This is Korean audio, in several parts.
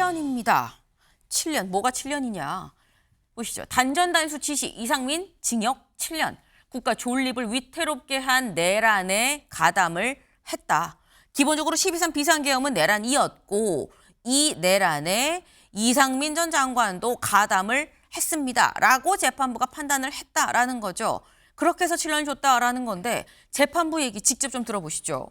7년입니다. 7년, 뭐가 7년이냐. 보시죠. 단전단수 지시 이상민 징역 7년. 국가 존립을 위태롭게 한 내란에 가담을 했다. 기본적으로 12.3 비상계엄은 내란이었고 이 내란에 이상민 전 장관도 가담을 했습니다. 라고 재판부가 판단을 했다라는 거죠. 그렇게 해서 7년을 줬다라는 건데 재판부 얘기 직접 좀 들어보시죠.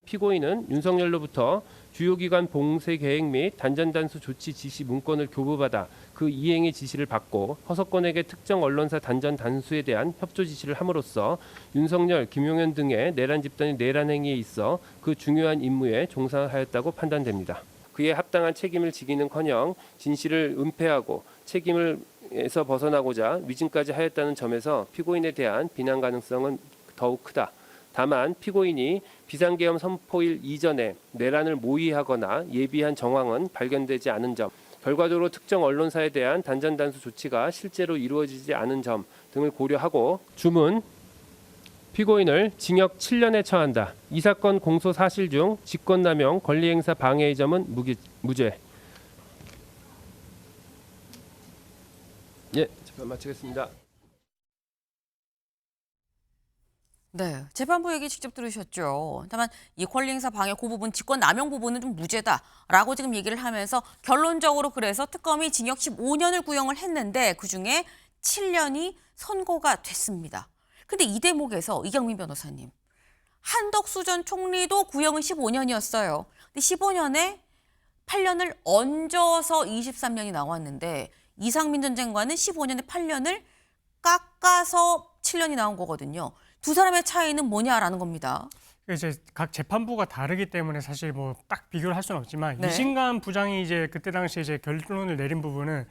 피고인은 윤석열로부터 주요기관 봉쇄 계획 및 단전단수 조치 지시 문건을 교부받아 그 이행의 지시를 받고 허석권에게 특정 언론사 단전 단수에 대한 협조 지시를 함으로써 윤석열, 김용현 등의 내란 집단의 내란 행위에 있어 그 중요한 임무에 종사하였다고 판단됩니다. 그에 합당한 책임을 지기는커녕 진실을 은폐하고 책임에서 벗어나고자 위증까지 하였다는 점에서 피고인에 대한 비난 가능성은 더욱 크다. 다만 피고인이 비상계엄 선포일 이전에 내란을 모의하거나 예비한 정황은 발견되지 않은 점, 결과적으로 특정 언론사에 대한 단전단수 조치가 실제로 이루어지지 않은 점 등을 고려하고 주문 피고인을 징역 7년에 처한다. 이 사건 공소 사실 중 직권남용, 권리행사 방해의 점은 무죄. 예, 재판 마치겠습니다. 네, 재판부 얘기 직접 들으셨죠. 다만 이 권리행사 방해 그 부분, 직권남용 부분은 좀 무죄다라고 지금 얘기를 하면서 결론적으로 그래서 특검이 징역 15년을 구형을 했는데 그중에 7년이 선고가 됐습니다. 근데 이 대목에서 이경민 변호사님, 한덕수 전 총리도 구형은 15년이었어요. 근데 15년에 8년을 얹어서 23년이 나왔는데 이상민 전 장관은 15년에 8년을 깎아서 7년이 나온 거거든요. 두 사람의 차이는 뭐냐라는 겁니다. 이제 각 재판부가 다르기 때문에 사실 뭐 딱 비교를 할 수는 없지만 네. 이신감 부장이 이제 그때 당시에 이제 결론을 내린 부분은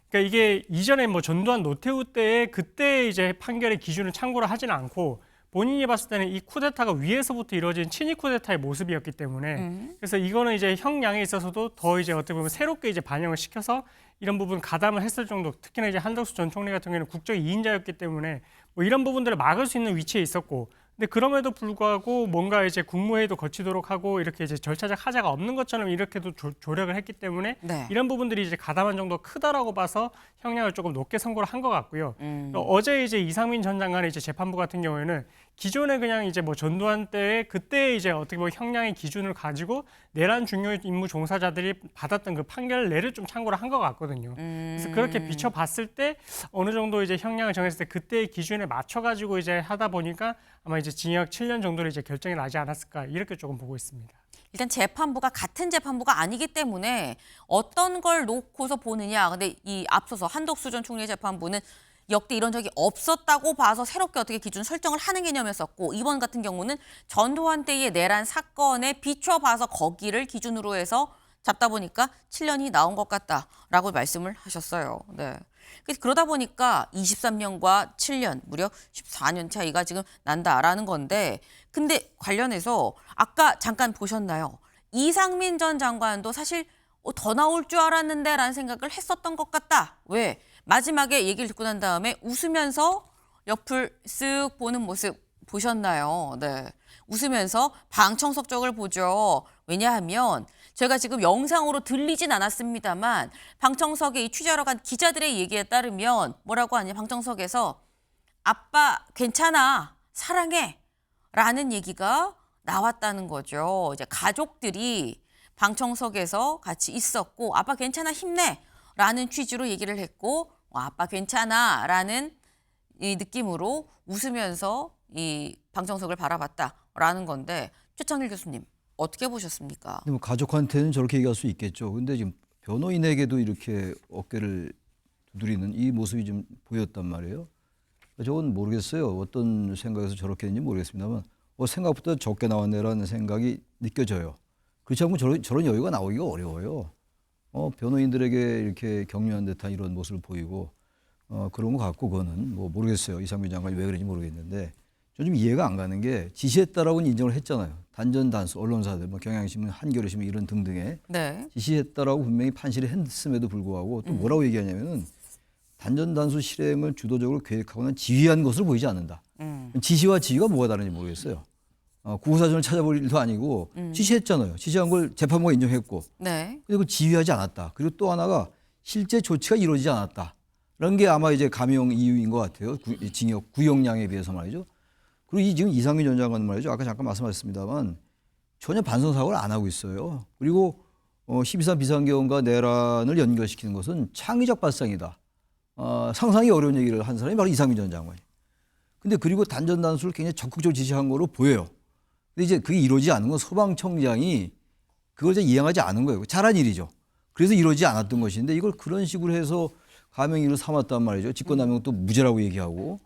그러니까 이게 이전에 뭐 전두환 노태우 때에 그때 이제 판결의 기준을 참고를 하지는 않고 본인이 봤을 때는 이 쿠데타가 위에서부터 이루어진 친위 쿠데타의 모습이었기 때문에 그래서 이거는 이제 형량에 있어서도 더 이제 어떻게 보면 새롭게 이제 반영을 시켜서 이런 부분 가담을 했을 정도, 특히나 이제 한덕수 전 총리 같은 경우에는 국적 2인자였기 때문에 뭐 이런 부분들을 막을 수 있는 위치에 있었고, 근데 그럼에도 불구하고 뭔가 이제 국무회의도 거치도록 하고 이렇게 이제 절차적 하자가 없는 것처럼 이렇게도 조력을 했기 때문에 네. 이런 부분들이 이제 가담한 정도가 크다라고 봐서 형량을 조금 높게 선고를 한 것 같고요. 어제 이제 이상민 전 장관의 이제 재판부 같은 경우에는 기존에 그냥 이제 뭐 전두환 때에 그때 이제 어떻게 보면 형량의 기준을 가지고 내란 중요 임무 종사자들이 받았던 그 판결례를 좀 참고를 한 것 같거든요. 그래서 그렇게 비춰봤을 때 어느 정도 이제 형량을 정했을 때 그때의 기준에 맞춰가지고 이제 하다 보니까 아마 이제 징역 7년 정도로 이제 결정이 나지 않았을까 이렇게 조금 보고 있습니다. 일단 재판부가 같은 재판부가 아니기 때문에 어떤 걸 놓고서 보느냐. 근데 이 앞서서 한덕수 전 총리의 재판부는 역대 이런 적이 없었다고 봐서 새롭게 어떻게 기준 설정을 하는 개념이었었고 이번 같은 경우는 전두환 때의 내란 사건에 비춰봐서 거기를 기준으로 해서 잡다 보니까 7년이 나온 것 같다라고 말씀을 하셨어요. 네. 그러다 보니까 23년과 7년, 무려 14년 차이가 지금 난다라는 건데 근데 관련해서 아까 잠깐 보셨나요? 이상민 전 장관도 사실 더 나올 줄 알았는데 라는 생각을 했었던 것 같다. 왜? 마지막에 얘기를 듣고 난 다음에 웃으면서 옆을 쓱 보는 모습 보셨나요? 네. 웃으면서 방청석 쪽을 보죠. 왜냐하면 저희가 지금 영상으로 들리진 않았습니다만 방청석에 이 취재하러 간 기자들의 얘기에 따르면 뭐라고 하냐. 방청석에서 아빠 괜찮아 사랑해 라는 얘기가 나왔다는 거죠. 이제 가족들이 방청석에서 같이 있었고 아빠 괜찮아 힘내 라는 취지로 얘기를 했고 아빠 괜찮아 라는 이 느낌으로 웃으면서 이 방청석을 바라봤다라는 건데 최창일 교수님 어떻게 보셨습니까? 뭐 가족한테는 저렇게 얘기할 수 있겠죠. 근데 지금 변호인에게도 이렇게 어깨를 두드리는 이 모습이 좀 보였단 말이에요. 저건 모르겠어요. 어떤 생각에서 저렇게 했는지 모르겠습니다만 생각보다 적게 나왔네라는 생각이 느껴져요. 그렇지 않고 저런 여유가 나오기가 어려워요. 변호인들에게 이렇게 격려한 듯한 이런 모습을 보이고 그런 것 같고 그거는 뭐 모르겠어요. 이상민 장관이 왜 그런지 모르겠는데 좀 이해가 안 가는 게 지시했다라고는 인정을 했잖아요. 단전단수 언론사들, 뭐 경향신문, 한겨레신문 이런 등등에 네. 지시했다라고 분명히 판시를 했음에도 불구하고 또 뭐라고 얘기하냐면은 단전단수 실행을 주도적으로 계획하거나 지휘한 것으로 보이지 않는다. 지시와 지휘가 뭐가 다른지 모르겠어요. 구구사전을 찾아볼 일도 아니고 지시했잖아요. 지시한 걸 재판부가 인정했고 네. 그리고 지휘하지 않았다. 그리고 또 하나가 실제 조치가 이루어지지 않았다. 라는 게 아마 이제 감형 이유인 것 같아요. 징역 구형량에 비해서 말이죠. 그리고 지금 이상민 전 장관은 말이죠. 아까 잠깐 말씀하셨습니다만 전혀 반성 사고를 안 하고 있어요. 그리고 12.3 비상계엄과 내란을 연결시키는 것은 창의적 발상이다. 상상이 어려운 얘기를 한 사람이 바로 이상민 전 장관이에요. 근데 그리고 단전 단수를 굉장히 적극적으로 지시한 거로 보여요. 근데 이제 그게 이루어지지 않은 건 소방청장이 그걸 이제 이행하지 않은 거예요. 잘한 일이죠. 그래서 이루어지지 않았던 것인데 이걸 그런 식으로 해서 감형이를 삼았단 말이죠. 직권남용 또 무죄라고 얘기하고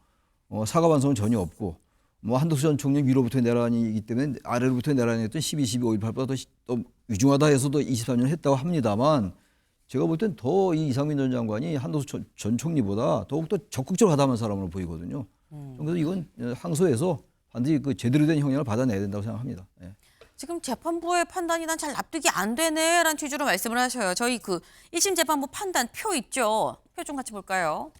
사과 반성은 전혀 없고 뭐 한덕수 전 총리 위로부터의 내란이기 때문에 아래로부터의 내란이었던 12, 12, 5.18보다 더 위중하다 해서도 23년 했다고 합니다만 제가 볼 땐 더 이 이상민 전 장관이 한덕수 전 총리보다 더욱더 적극적으로 가담한 사람으로 보이거든요. 그래서 이건 항소해서 반드시 그 제대로 된 형량을 받아내야 된다고 생각합니다. 예. 지금 재판부의 판단이 난 잘 납득이 안 되네라는 취지로 말씀을 하셔요. 저희 그 1심 재판부 판단 표 있죠. 표 좀 같이 볼까요?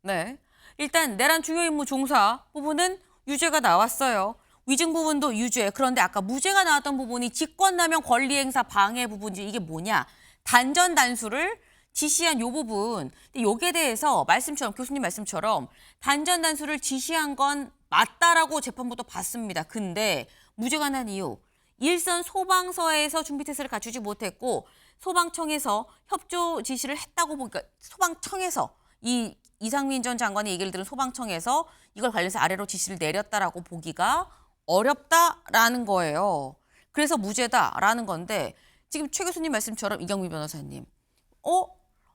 네. 일단 내란 중요 임무 종사 부분은 유죄가 나왔어요. 위증 부분도 유죄. 그런데 아까 무죄가 나왔던 부분이 직권남용 권리행사 방해 부분이지 이게 뭐냐. 단전 단수를 지시한 요 부분. 근데 여기에 대해서 말씀처럼 교수님 말씀처럼 단전 단수를 지시한 건 맞다라고 재판부도 봤습니다. 근데 무죄가 난 이유. 일선 소방서에서 준비 태세를 갖추지 못했고 소방청에서 협조 지시를 했다고 보니까 소방청에서 이 이상민 전 장관의 얘기를 들은 소방청에서 이걸 관련해서 아래로 지시를 내렸다라고 보기가 어렵다라는 거예요. 그래서 무죄다라는 건데 지금 최 교수님 말씀처럼 이경미 변호사님.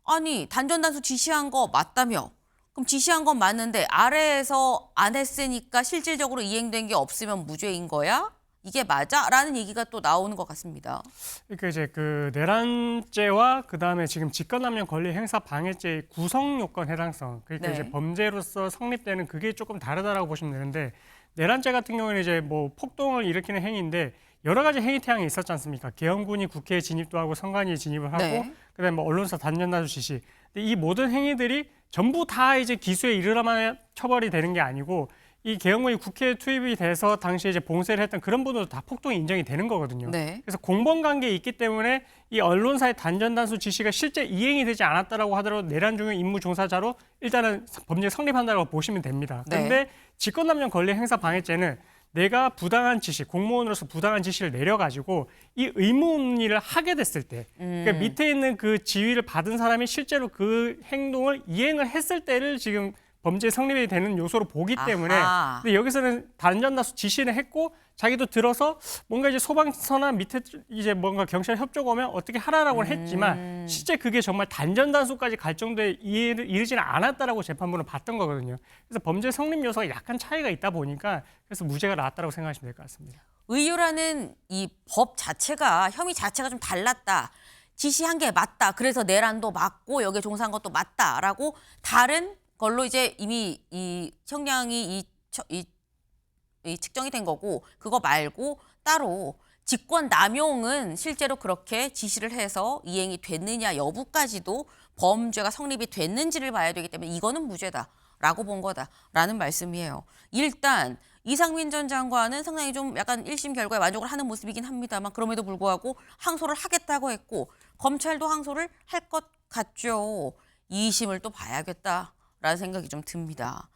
아니 단전 단수 지시한 거 맞다며. 그럼 지시한 건 맞는데 아래에서 안 했으니까 실질적으로 이행된 게 없으면 무죄인 거야? 이게 맞아? 라는 얘기가 또 나오는 것 같습니다. 그러니까 이제 그 내란죄와 그다음에 지금 직권남용 권리 행사 방해죄의 구성 요건 해당성. 그러니까 네. 이제 범죄로서 성립되는 그게 조금 다르다라고 보시면 되는데 내란죄 같은 경우는 이제 뭐 폭동을 일으키는 행위인데 여러 가지 행위 태양이 있었지 않습니까? 계엄군이 국회에 진입도 하고 선관위에 진입을 하고 네. 그다음에 뭐 언론사 단전 단수 지시. 근데 이 모든 행위들이 전부 다 이제 기소에 이르러만 처벌이 되는 게 아니고 이 계엄군이 국회에 투입이 돼서 당시에 이제 봉쇄를 했던 그런 분들도 다 폭동이 인정이 되는 거거든요. 네. 그래서 공범 관계에 있기 때문에 이 언론사의 단전 단수 지시가 실제 이행이 되지 않았다라고 하더라도 내란 중용 임무 종사자로 일단은 범죄 성립한다고 보시면 됩니다. 네. 그런데 직권남용 권리 행사 방해죄는 내가 부당한 지시, 공무원으로서 부당한 지시를 내려가지고 이 의무 일을 하게 됐을 때, 그러니까 밑에 있는 그 지휘를 받은 사람이 실제로 그 행동을 이행을 했을 때를 지금 범죄 성립이 되는 요소로 보기 때문에 아하. 근데 여기서는 단전 단수 지시는 했고 자기도 들어서 뭔가 이제 소방서나 밑에 이제 뭔가 경찰 협조가 오면 어떻게 하라라고는 했지만 실제 그게 정말 단전 단수까지 갈 정도에 이르지는 않았다라고 재판부는 봤던 거거든요. 그래서 범죄 성립 요소가 약간 차이가 있다 보니까 그래서 무죄가 나왔다라고 생각하시면 될 것 같습니다. 의유라는 이 법 자체가 혐의 자체가 좀 달랐다. 지시한 게 맞다. 그래서 내란도 맞고 여기에 종사한 것도 맞다라고 다른 걸로 이제 이미 이 형량이 이 측정이 된 거고 그거 말고 따로 직권 남용은 실제로 그렇게 지시를 해서 이행이 됐느냐 여부까지도 범죄가 성립이 됐는지를 봐야 되기 때문에 이거는 무죄다라고 본 거다라는 말씀이에요. 일단 이상민 전 장관은 상당히 좀 약간 1심 결과에 만족을 하는 모습이긴 합니다만 그럼에도 불구하고 항소를 하겠다고 했고 검찰도 항소를 할 것 같죠. 2심을 또 봐야겠다라는 생각이 좀 듭니다.